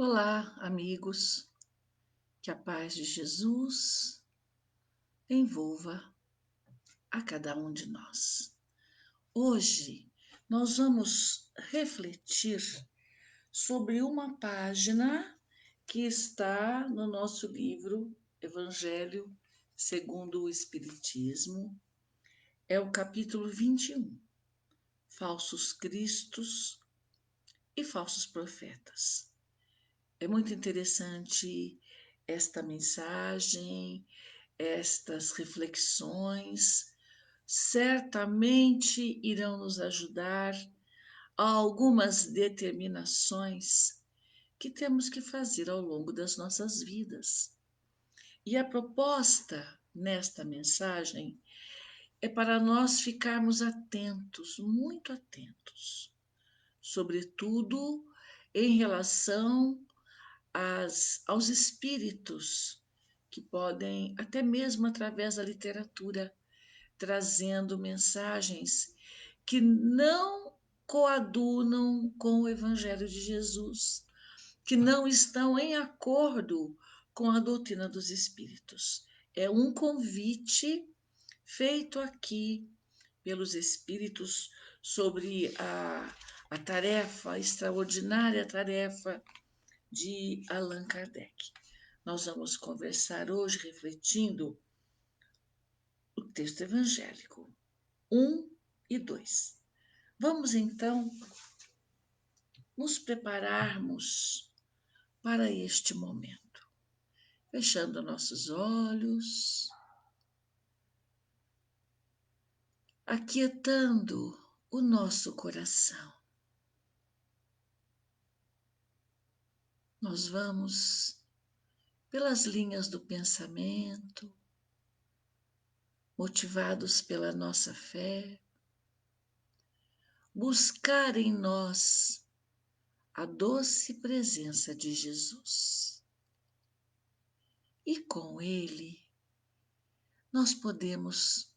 Olá, amigos, que a paz de Jesus envolva a cada um de nós. Hoje nós vamos refletir sobre uma página que está no nosso livro Evangelho segundo o Espiritismo. É o capítulo 21, Falsos Cristos e Falsos Profetas. É muito interessante esta mensagem, estas reflexões, certamente irão nos ajudar a algumas determinações que temos que fazer ao longo das nossas vidas. E a proposta nesta mensagem é para nós ficarmos atentos, muito atentos, sobretudo em relação aos espíritos que podem, até mesmo através da literatura, trazendo mensagens que não coadunam com o Evangelho de Jesus, que não estão em acordo com a doutrina dos espíritos. É um convite feito aqui pelos espíritos sobre a tarefa, a extraordinária tarefa de Allan Kardec. Nós vamos conversar hoje refletindo o texto evangélico 1 e 2. Vamos então nos prepararmos para este momento, fechando nossos olhos, aquietando o nosso coração. Nós vamos pelas linhas do pensamento, motivados pela nossa fé, buscar em nós a doce presença de Jesus. E com Ele, nós podemos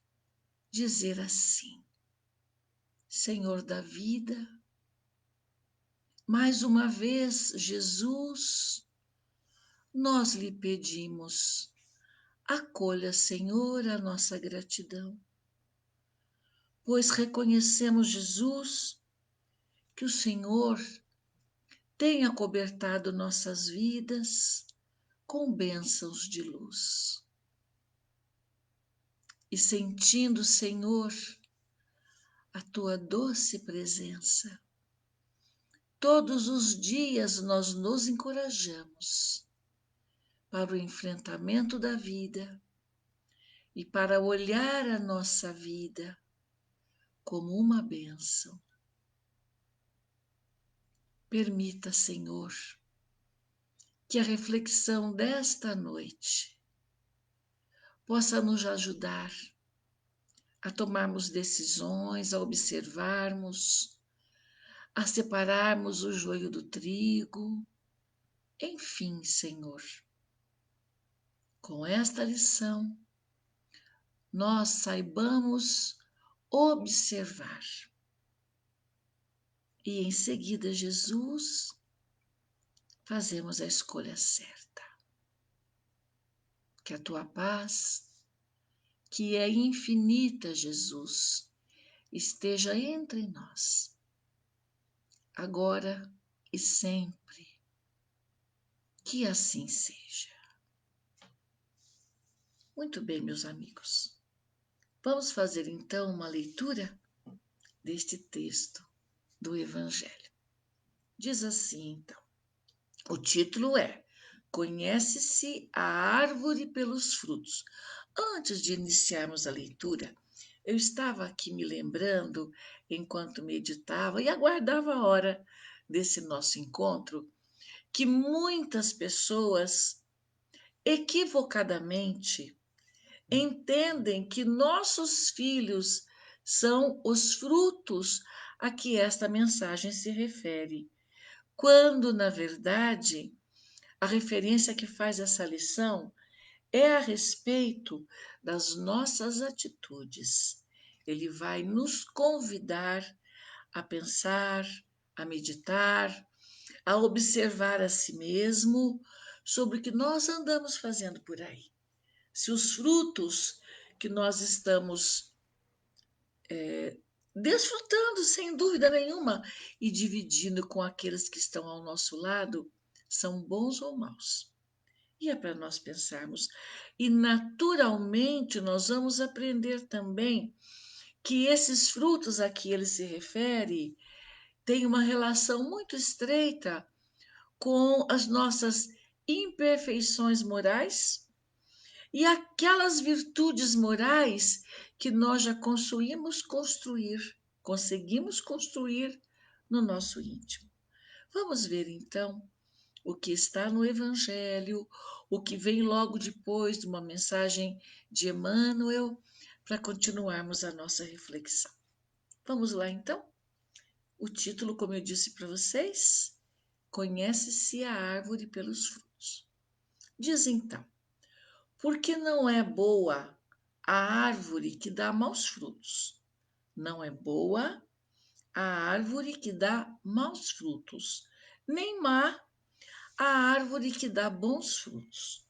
dizer assim: Senhor da vida, mais uma vez, Jesus, nós lhe pedimos, acolha, Senhor, a nossa gratidão, pois reconhecemos, Jesus, que o Senhor tem acobertado nossas vidas com bênçãos de luz. E sentindo, Senhor, a tua doce presença, todos os dias nós nos encorajamos para o enfrentamento da vida e para olhar a nossa vida como uma bênção. Permita, Senhor, que a reflexão desta noite possa nos ajudar a tomarmos decisões, a observarmos, a separarmos o joio do trigo. Enfim, Senhor, com esta lição, nós saibamos observar. E em seguida, Jesus, fazemos a escolha certa. Que a tua paz, que é infinita, Jesus, esteja entre nós, agora e sempre. Que assim seja. Muito bem, meus amigos. Vamos fazer então uma leitura deste texto do Evangelho. Diz assim, então, o título é Conhece-se a árvore pelos frutos. Antes de iniciarmos a leitura, eu estava aqui me lembrando, enquanto meditava e aguardava a hora desse nosso encontro, que muitas pessoas, equivocadamente, entendem que nossos filhos são os frutos a que esta mensagem se refere, quando, na verdade, a referência que faz essa lição é a respeito das nossas atitudes. Ele vai nos convidar a pensar, a meditar, a observar a si mesmo sobre o que nós andamos fazendo por aí. Se os frutos que nós estamos desfrutando, sem dúvida nenhuma, e dividindo com aqueles que estão ao nosso lado, são bons ou maus. E é para nós pensarmos. E naturalmente nós vamos aprender também que esses frutos a que ele se refere têm uma relação muito estreita com as nossas imperfeições morais e aquelas virtudes morais que nós já conseguimos construir no nosso íntimo. Vamos ver então o que está no Evangelho, o que vem logo depois de uma mensagem de Emmanuel, para continuarmos a nossa reflexão. Vamos lá então? O título, como eu disse para vocês, Conhece-se a árvore pelos frutos. Diz então: porque não é boa a árvore que dá maus frutos. Não é boa a árvore que dá maus frutos, nem má a árvore que dá bons frutos.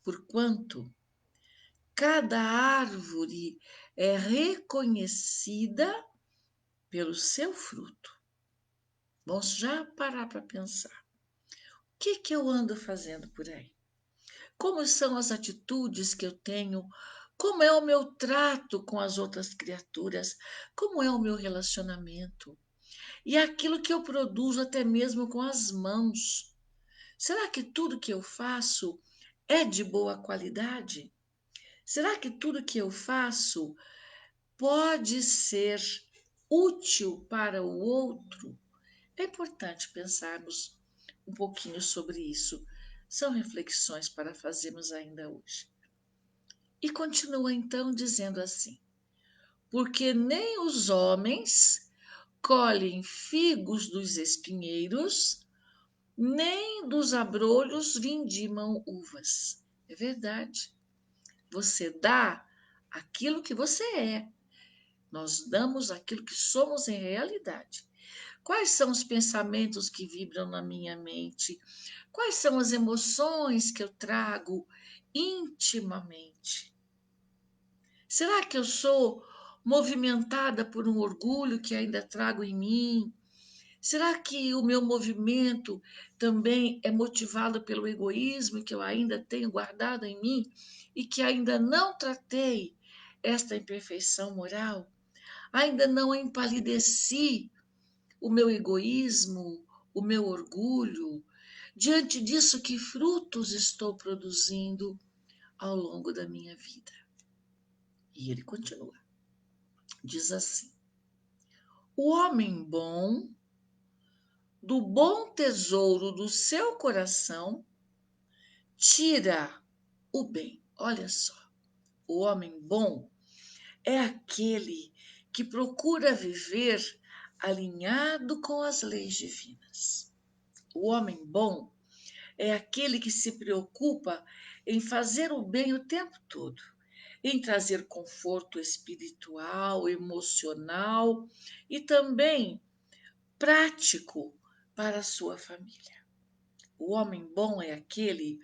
Porquanto cada árvore é reconhecida pelo seu fruto. Vamos já parar para pensar. O que eu ando fazendo por aí? Como são as atitudes que eu tenho? Como é o meu trato com as outras criaturas? Como é o meu relacionamento? E aquilo que eu produzo até mesmo com as mãos. Será que tudo que eu faço é de boa qualidade? Será que tudo que eu faço pode ser útil para o outro? É importante pensarmos um pouquinho sobre isso. São reflexões para fazermos ainda hoje. E continua então dizendo assim: porque nem os homens colhem figos dos espinheiros, nem dos abrolhos vindimam uvas. É verdade. Você dá aquilo que você é. Nós damos aquilo que somos em realidade. Quais são os pensamentos que vibram na minha mente? Quais são as emoções que eu trago intimamente? Será que eu sou movimentada por um orgulho que ainda trago em mim? Será que o meu movimento também é motivado pelo egoísmo que eu ainda tenho guardado em mim e que ainda não tratei esta imperfeição moral? Ainda não empalideci o meu egoísmo, o meu orgulho? Diante disso, que frutos estou produzindo ao longo da minha vida? E ele continua, diz assim: o homem bom, do bom tesouro do seu coração, tira o bem. Olha só, o homem bom é aquele que procura viver alinhado com as leis divinas. O homem bom é aquele que se preocupa em fazer o bem o tempo todo, em trazer conforto espiritual, emocional e também prático para a sua família. O homem bom é aquele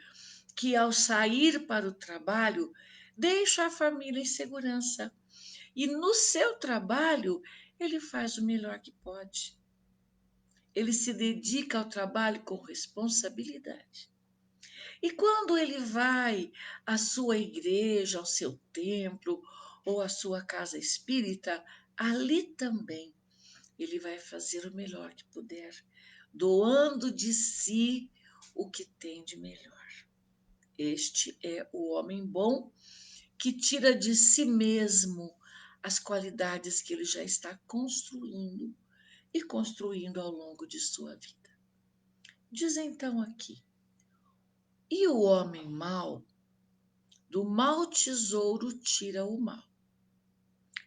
que, ao sair para o trabalho, deixa a família em segurança e, no seu trabalho, ele faz o melhor que pode. Ele se dedica ao trabalho com responsabilidade. E quando ele vai à sua igreja, ao seu templo ou à sua casa espírita, ali também ele vai fazer o melhor que puder, doando de si o que tem de melhor. Este é o homem bom que tira de si mesmo as qualidades que ele já está construindo e construindo ao longo de sua vida. Diz então aqui: e o homem mau, do mau tesouro tira o mal.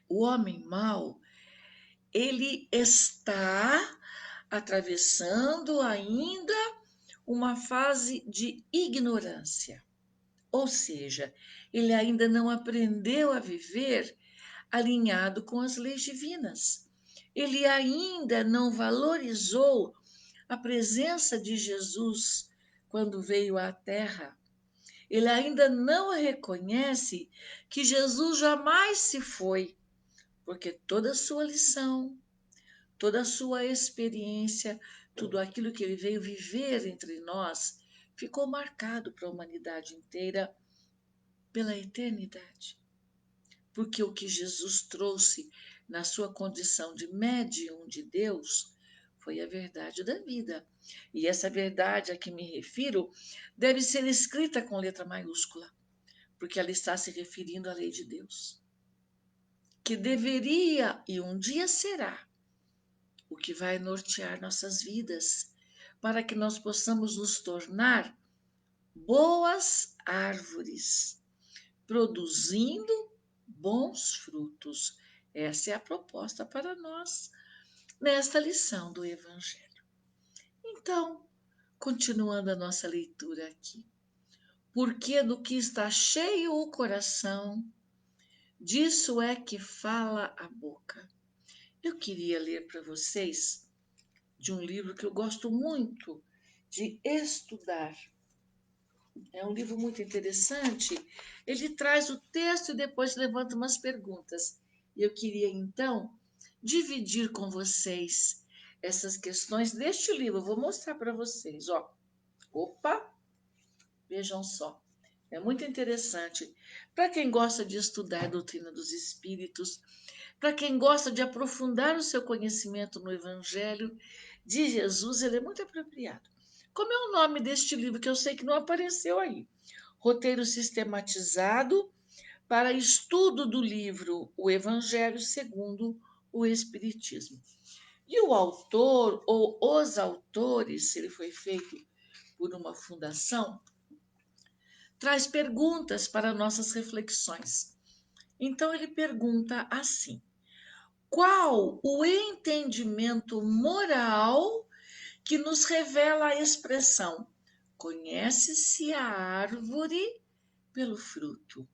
O homem mau, ele está atravessando ainda uma fase de ignorância. Ou seja, ele ainda não aprendeu a viver alinhado com as leis divinas. Ele ainda não valorizou a presença de Jesus quando veio à Terra, ele ainda não reconhece que Jesus jamais se foi, porque toda a sua lição, toda a sua experiência, tudo aquilo que ele veio viver entre nós, ficou marcado para a humanidade inteira pela eternidade. Porque o que Jesus trouxe na sua condição de médium de Deus foi a verdade da vida. E essa verdade a que me refiro deve ser escrita com letra maiúscula, porque ela está se referindo à lei de Deus, que deveria e um dia será o que vai nortear nossas vidas, para que nós possamos nos tornar boas árvores, produzindo bons frutos. Essa é a proposta para nós nesta lição do Evangelho. Então, continuando a nossa leitura aqui. Porque do que está cheio o coração, disso é que fala a boca. Eu queria ler para vocês de um livro que eu gosto muito de estudar. É um livro muito interessante. Ele traz o texto e depois levanta umas perguntas. E eu queria, então, dividir com vocês essas questões deste livro. Eu vou mostrar para vocês. Ó. Opa! Vejam só. É muito interessante. Para quem gosta de estudar a doutrina dos espíritos, para quem gosta de aprofundar o seu conhecimento no Evangelho de Jesus, ele é muito apropriado. Como é o nome deste livro que eu sei que não apareceu aí? Roteiro sistematizado para estudo do livro O Evangelho segundo o Espiritismo. E o autor, ou os autores, se ele foi feito por uma fundação, traz perguntas para nossas reflexões. Então ele pergunta assim: qual o entendimento moral que nos revela a expressão conhece-se a árvore pelo fruto?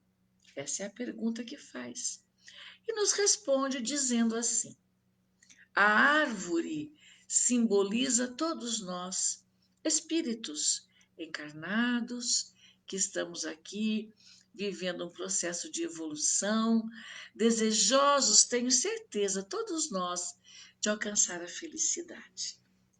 Essa é a pergunta que faz. E nos responde dizendo assim: a árvore simboliza todos nós, espíritos encarnados, que estamos aqui vivendo um processo de evolução, desejosos, tenho certeza, todos nós, de alcançar a felicidade.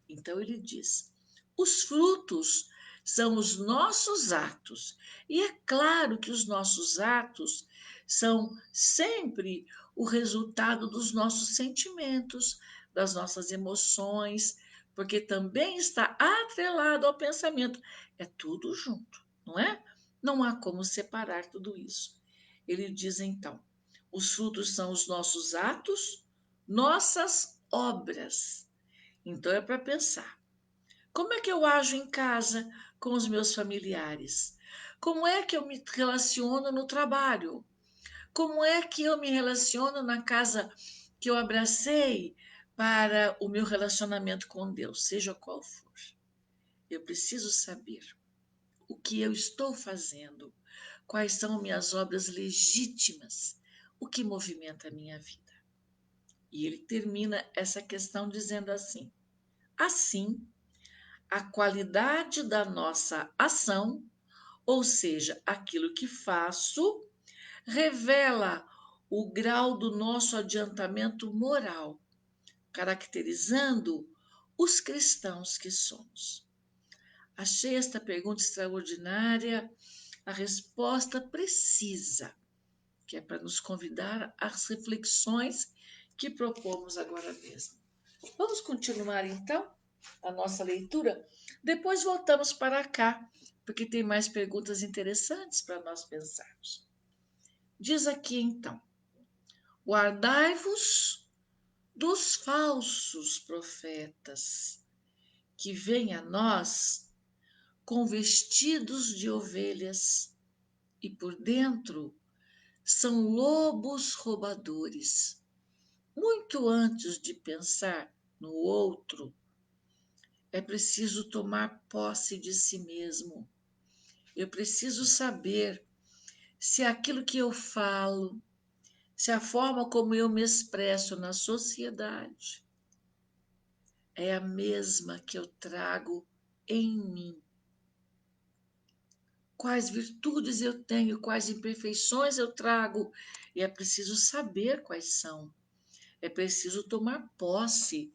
Então ele diz: os frutos são os nossos atos. E é claro que os nossos atos são sempre o resultado dos nossos sentimentos, das nossas emoções, porque também está atrelado ao pensamento. É tudo junto, não é? Não há como separar tudo isso. Ele diz então: os frutos são os nossos atos, nossas obras. Então é para pensar. Como é que eu ajo em casa com os meus familiares? Como é que eu me relaciono no trabalho? Como é que eu me relaciono na casa que eu abracei para o meu relacionamento com Deus, seja qual for? Eu preciso saber o que eu estou fazendo, quais são minhas obras legítimas, o que movimenta a minha vida. E ele termina essa questão dizendo assim: assim, a qualidade da nossa ação, ou seja, aquilo que faço, revela o grau do nosso adiantamento moral, caracterizando os cristãos que somos. Achei esta pergunta extraordinária, a resposta precisa, que é para nos convidar às reflexões que propomos agora mesmo. Vamos continuar então a nossa leitura? Depois voltamos para cá, porque tem mais perguntas interessantes para nós pensarmos. Diz aqui então: guardai-vos dos falsos profetas, que vêm a nós com vestidos de ovelhas e por dentro são lobos roubadores. Muito antes de pensar no outro, é preciso tomar posse de si mesmo. Eu preciso saber se aquilo que eu falo, se a forma como eu me expresso na sociedade é a mesma que eu trago em mim. Quais virtudes eu tenho, quais imperfeições eu trago, e é preciso saber quais são. É preciso tomar posse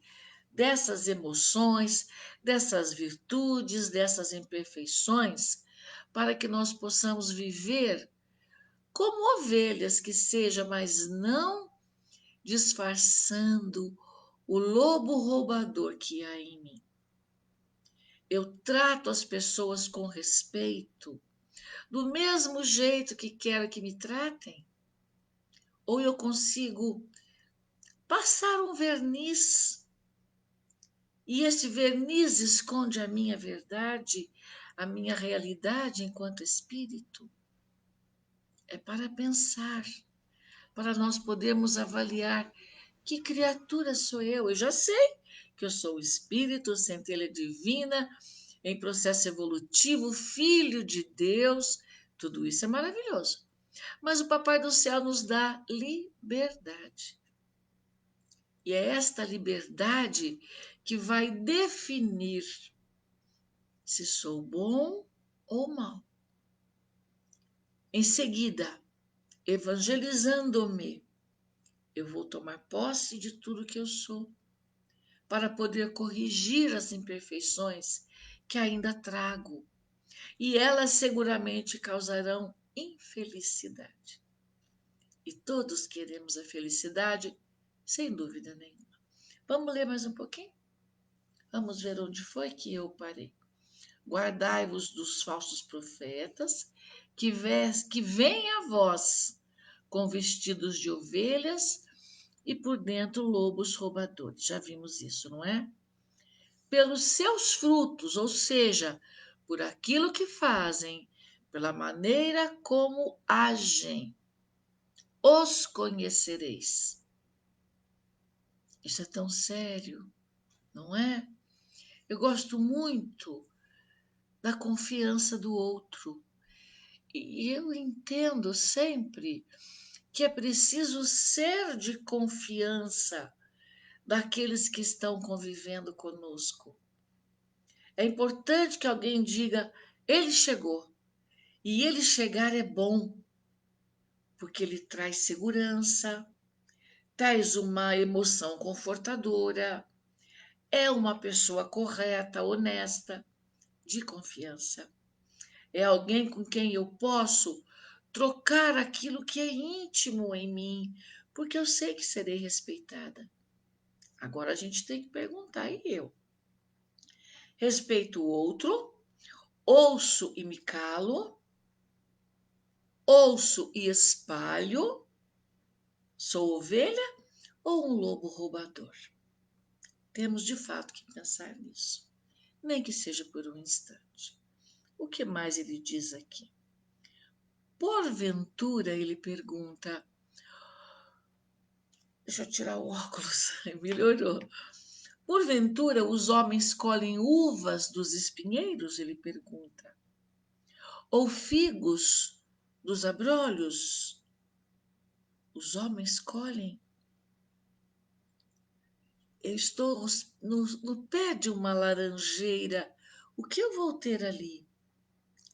dessas emoções, dessas virtudes, dessas imperfeições, para que nós possamos viver como ovelhas que seja, mas não disfarçando o lobo roubador que há em mim. Eu trato as pessoas com respeito, do mesmo jeito que quero que me tratem? Ou eu consigo passar um verniz e esse verniz esconde a minha verdade, a minha realidade enquanto espírito? É para pensar, para nós podermos avaliar que criatura sou eu. Eu já sei que eu sou o espírito, centelha divina, em processo evolutivo, filho de Deus. Tudo isso é maravilhoso. Mas o Papai do Céu nos dá liberdade. E é esta liberdade que vai definir se sou bom ou mal. Em seguida, evangelizando-me, eu vou tomar posse de tudo que eu sou, para poder corrigir as imperfeições que ainda trago. E elas seguramente causarão infelicidade. E todos queremos a felicidade, sem dúvida nenhuma. Vamos ler mais um pouquinho? Vamos ver onde foi que eu parei. Guardai-vos dos falsos profetas, que vêm a vós com vestidos de ovelhas e por dentro lobos roubadores. Já vimos isso, não é? Pelos seus frutos, ou seja, por aquilo que fazem, pela maneira como agem, os conhecereis. Isso é tão sério, não é? Eu gosto muito da confiança do outro. E eu entendo sempre que é preciso ser de confiança daqueles que estão convivendo conosco. É importante que alguém diga: ele chegou. E ele chegar é bom, porque ele traz segurança, traz uma emoção confortadora, é uma pessoa correta, honesta, de confiança. É alguém com quem eu posso trocar aquilo que é íntimo em mim, porque eu sei que serei respeitada. Agora a gente tem que perguntar, e eu? Respeito o outro, ouço e me calo, ouço e espalho, sou ovelha ou um lobo roubador? Temos de fato que pensar nisso, nem que seja por um instante. O que mais ele diz aqui? Porventura, ele pergunta, deixa eu tirar o óculos, melhorou. Porventura, os homens colhem uvas dos espinheiros? Ele pergunta. Ou figos dos abrolhos? Os homens colhem? Eu estou no pé de uma laranjeira. O que eu vou ter ali?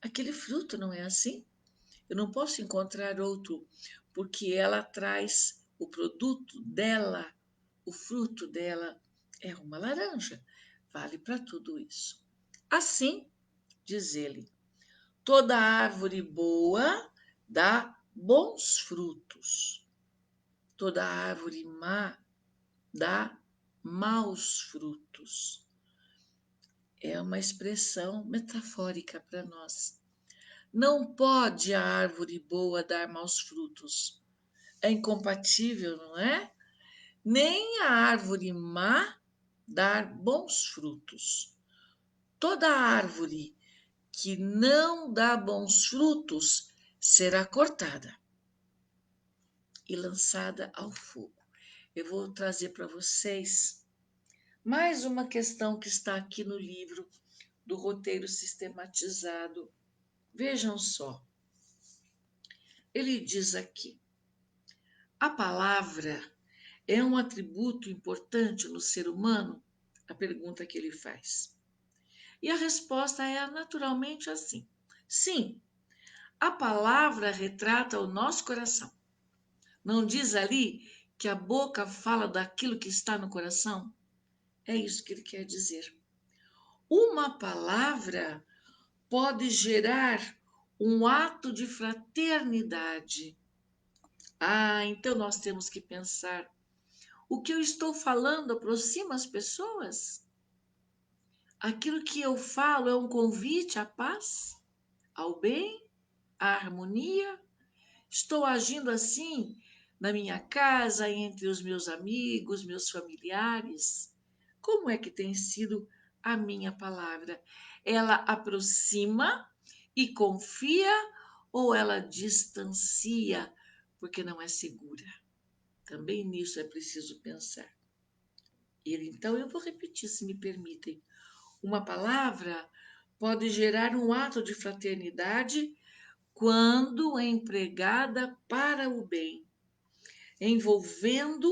Aquele fruto, não é assim? Eu não posso encontrar outro, porque ela traz o produto dela, o fruto dela é uma laranja. Vale para tudo isso. Assim, diz ele, toda árvore boa dá bons frutos. Toda árvore má dá maus frutos. É uma expressão metafórica para nós. Não pode a árvore boa dar maus frutos. É incompatível, não é? Nem a árvore má dar bons frutos. Toda árvore que não dá bons frutos será cortada e lançada ao fogo. Eu vou trazer para vocês mais uma questão que está aqui no livro do roteiro sistematizado. Vejam só. Ele diz aqui: a palavra é um atributo importante no ser humano? a pergunta que ele faz. E a resposta é naturalmente assim: sim, a palavra retrata o nosso coração. Não diz ali que a boca fala daquilo que está no coração? É isso que ele quer dizer. Uma palavra pode gerar um ato de fraternidade. Ah, então nós temos que pensar: o que eu estou falando aproxima as pessoas? Aquilo que eu falo é um convite à paz, ao bem, à harmonia? Estou agindo assim na minha casa, entre os meus amigos, meus familiares? Como é que tem sido a minha palavra? Ela aproxima e confia ou ela distancia porque não é segura? Também nisso é preciso pensar. Então, eu vou repetir, se me permitem. Uma palavra pode gerar um ato de fraternidade quando é empregada para o bem, envolvendo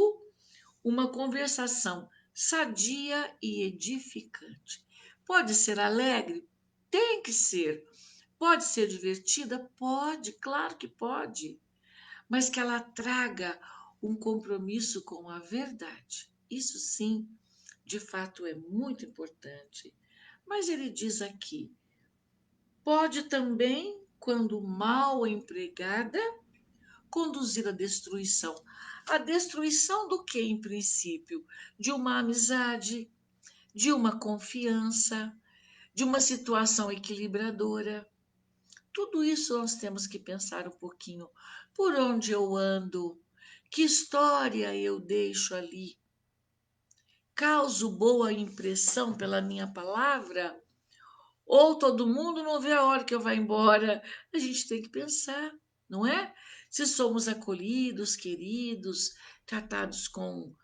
uma conversação sadia e edificante. Pode ser alegre? Tem que ser. Pode ser divertida? Pode, claro que pode. Mas que ela traga um compromisso com a verdade. Isso sim, de fato, é muito importante. Mas ele diz aqui: pode também, quando mal empregada, conduzir à destruição. A destruição do que, em princípio? De uma amizade, de uma confiança, de uma situação equilibradora. Tudo isso nós temos que pensar um pouquinho. Por onde eu ando? Que história eu deixo ali? Causo boa impressão pela minha palavra? Ou todo mundo não vê a hora que eu vá embora? A gente tem que pensar, não é? Se somos acolhidos, queridos, tratados com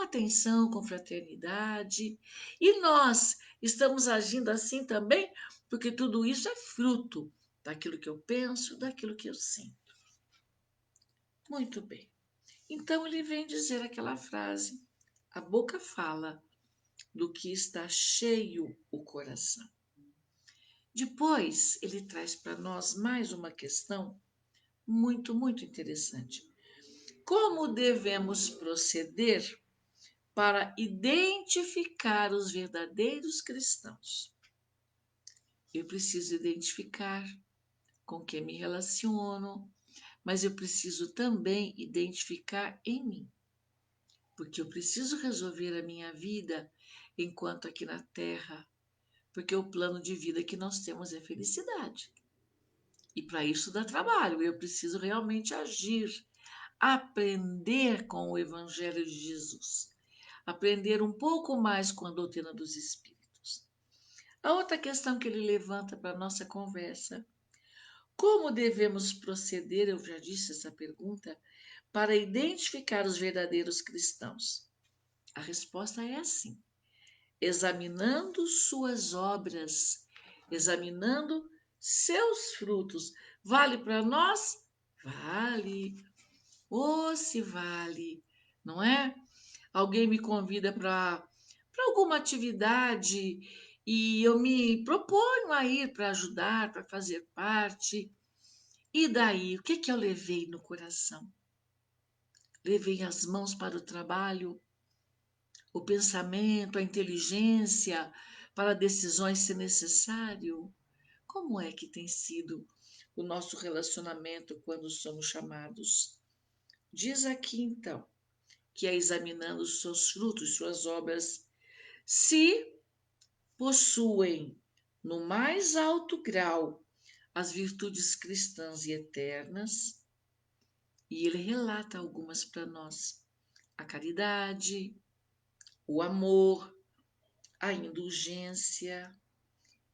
atenção, com fraternidade. E nós estamos agindo assim também, porque tudo isso é fruto daquilo que eu penso, daquilo que eu sinto. Muito bem. Então ele vem dizer aquela frase: a boca fala do que está cheio o coração. Depois, ele traz para nós mais uma questão muito, muito interessante. Como devemos proceder para identificar os verdadeiros cristãos? Eu preciso identificar com quem me relaciono, mas eu preciso também identificar em mim, porque eu preciso resolver a minha vida enquanto aqui na Terra, porque o plano de vida que nós temos é felicidade. E para isso dá trabalho, eu preciso realmente agir, aprender com o Evangelho de Jesus, aprender um pouco mais com a doutrina dos Espíritos. A outra questão que ele levanta para a nossa conversa: como devemos proceder, eu já disse essa pergunta, para identificar os verdadeiros cristãos? A resposta é assim: examinando suas obras, examinando seus frutos. Vale para nós? Vale. Ou se vale, não é? Alguém me convida para alguma atividade e eu me proponho a ir para ajudar, para fazer parte. E daí, o que que eu levei no coração? Levei as mãos para o trabalho, o pensamento, a inteligência para decisões se necessário? Como é que tem sido o nosso relacionamento quando somos chamados? Diz aqui então que é examinando os seus frutos, suas obras, se possuem no mais alto grau as virtudes cristãs e eternas, e ele relata algumas para nós: a caridade, o amor, a indulgência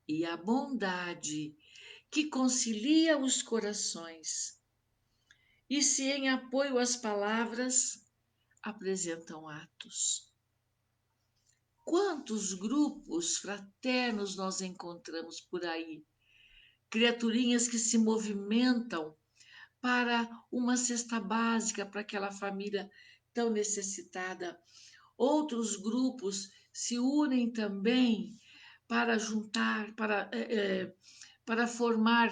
e a bondade que concilia os corações, e se em apoio às palavras apresentam atos. Quantos grupos fraternos nós encontramos por aí? Criaturinhas que se movimentam para uma cesta básica para aquela família tão necessitada. Outros grupos se unem também para juntar, para formar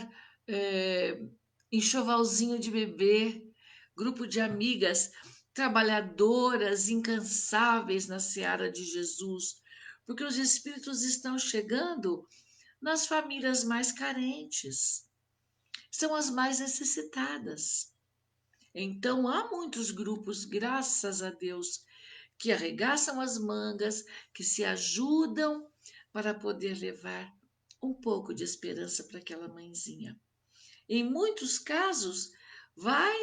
enxovalzinho de bebê, grupo de amigas trabalhadoras incansáveis na seara de Jesus, porque os Espíritos estão chegando nas famílias mais carentes, são as mais necessitadas. Então, há muitos grupos, graças a Deus, que arregaçam as mangas, que se ajudam para poder levar um pouco de esperança para aquela mãezinha. Em muitos casos, vai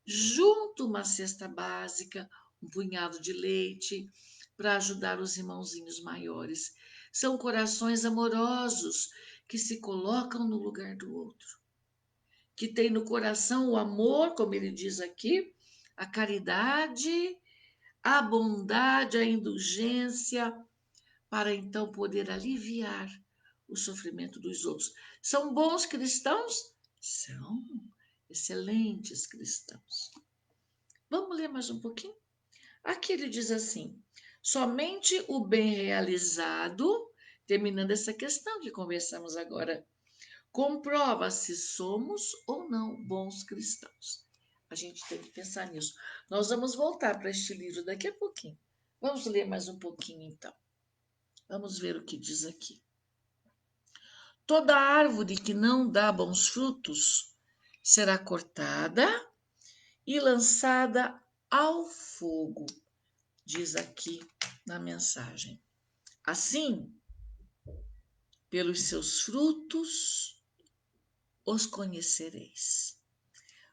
junto uma cesta básica, um punhado de leite, para ajudar os irmãozinhos maiores. São corações amorosos que se colocam no lugar do outro, que tem no coração o amor, como ele diz aqui, a caridade, a bondade, a indulgência, para então poder aliviar o sofrimento dos outros. São bons cristãos? São excelentes cristãos. Vamos ler mais um pouquinho? Aqui ele diz assim: somente o bem realizado, terminando essa questão que conversamos agora, comprova se somos ou não bons cristãos. A gente tem que pensar nisso. Nós vamos voltar para este livro daqui a pouquinho. Vamos ler mais um pouquinho então. Vamos ver o que diz aqui. Toda árvore que não dá bons frutos será cortada e lançada ao fogo, diz aqui na mensagem. Assim, pelos seus frutos os conhecereis.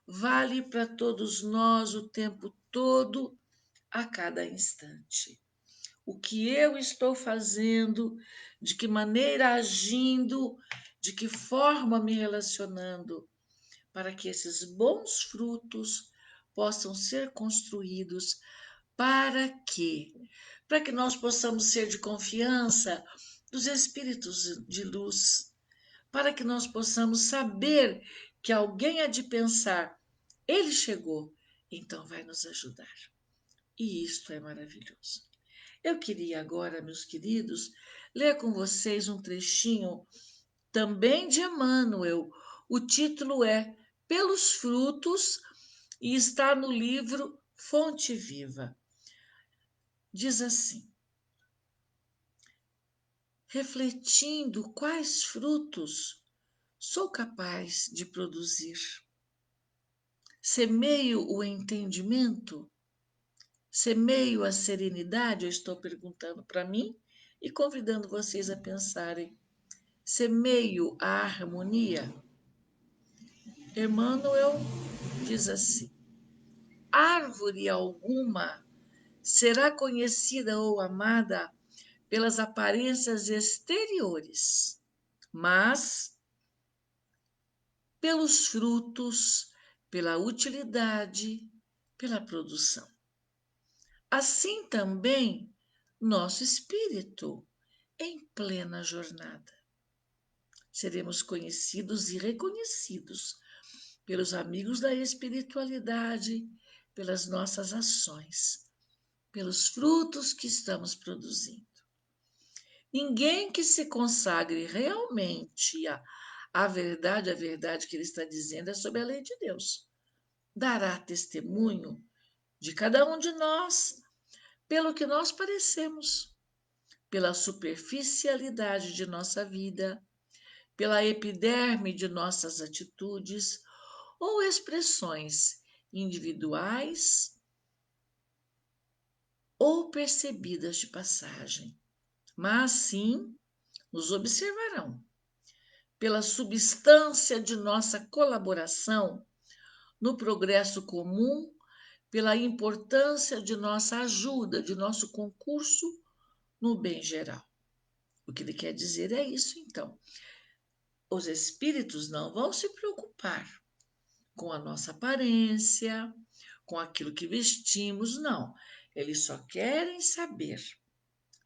Vale para todos nós o tempo todo, a cada instante. O que eu estou fazendo, de que maneira agindo, de que forma me relacionando, para que esses bons frutos possam ser construídos. Para quê? Para que nós possamos ser de confiança dos espíritos de luz, para que nós possamos saber que alguém há de pensar, ele chegou, então vai nos ajudar. E isto é maravilhoso. Eu queria agora, meus queridos, ler com vocês um trechinho também de Emmanuel. O título é Pelos Frutos e está no livro Fonte Viva. Diz assim: refletindo quais frutos sou capaz de produzir. Semeio o entendimento? Semeio a serenidade? Eu estou perguntando para mim e convidando vocês a pensarem. Semeio a harmonia? Emmanuel diz assim: árvore alguma será conhecida ou amada pelas aparências exteriores, mas pelos frutos, pela utilidade, pela produção. Assim também nosso espírito em plena jornada. Seremos conhecidos e reconhecidos pelos amigos da espiritualidade, pelas nossas ações, pelos frutos que estamos produzindo. Ninguém que se consagre realmente à verdade, a verdade que ele está dizendo é sobre a lei de Deus. Dará testemunho de cada um de nós pelo que nós parecemos, pela superficialidade de nossa vida, pela epiderme de nossas atitudes ou expressões individuais ou percebidas de passagem, mas sim nos observarão pela substância de nossa colaboração no progresso comum, pela importância de nossa ajuda, de nosso concurso no bem geral. O que ele quer dizer é isso, então. Os espíritos não vão se preocupar com a nossa aparência, com aquilo que vestimos, não. Eles só querem saber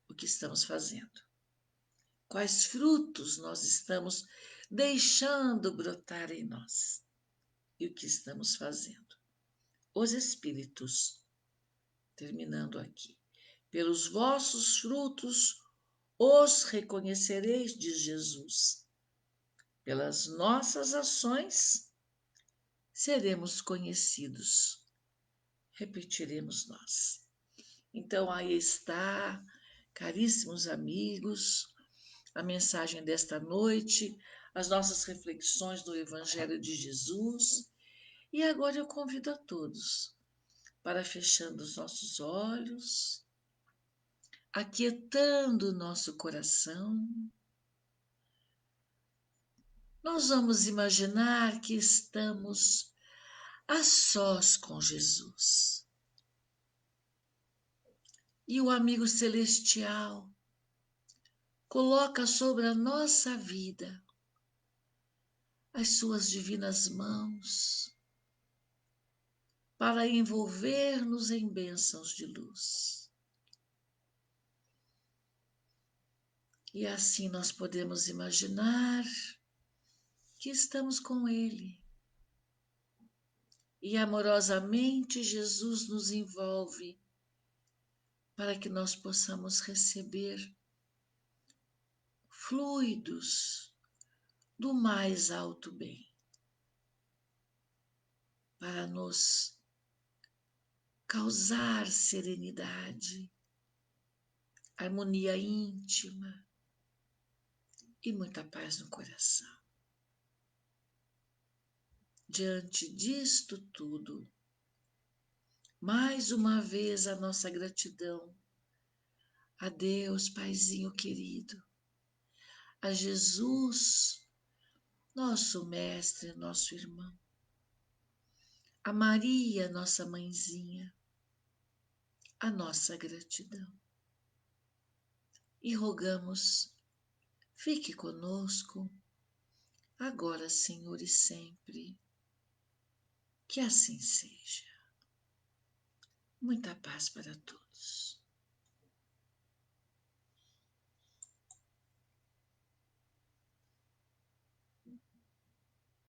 o que estamos fazendo. Quais frutos nós estamos deixando brotar em nós e o que estamos fazendo. Os espíritos, terminando aqui, Pelos vossos frutos os reconhecereis, diz Jesus. Pelas nossas ações seremos conhecidos, repetiremos nós. Então aí está, caríssimos amigos, a mensagem desta noite, as nossas reflexões do Evangelho de Jesus. E agora eu convido a todos para, fechando os nossos olhos, aquietando o nosso coração, nós vamos imaginar que estamos a sós com Jesus. E o amigo celestial coloca sobre a nossa vida as suas divinas mãos para envolver-nos em bênçãos de luz. E assim nós podemos imaginar que estamos com Ele. E amorosamente Jesus nos envolve para que nós possamos receber fluidos do mais alto bem, para nos causar serenidade, harmonia íntima e muita paz no coração. Diante disto tudo, mais uma vez a nossa gratidão a Deus, Paizinho querido, a Jesus, nosso mestre, nosso irmão, a Maria, nossa mãezinha, a nossa gratidão. E rogamos, fique conosco, agora, Senhor, e sempre. Que assim seja. Muita paz para todos.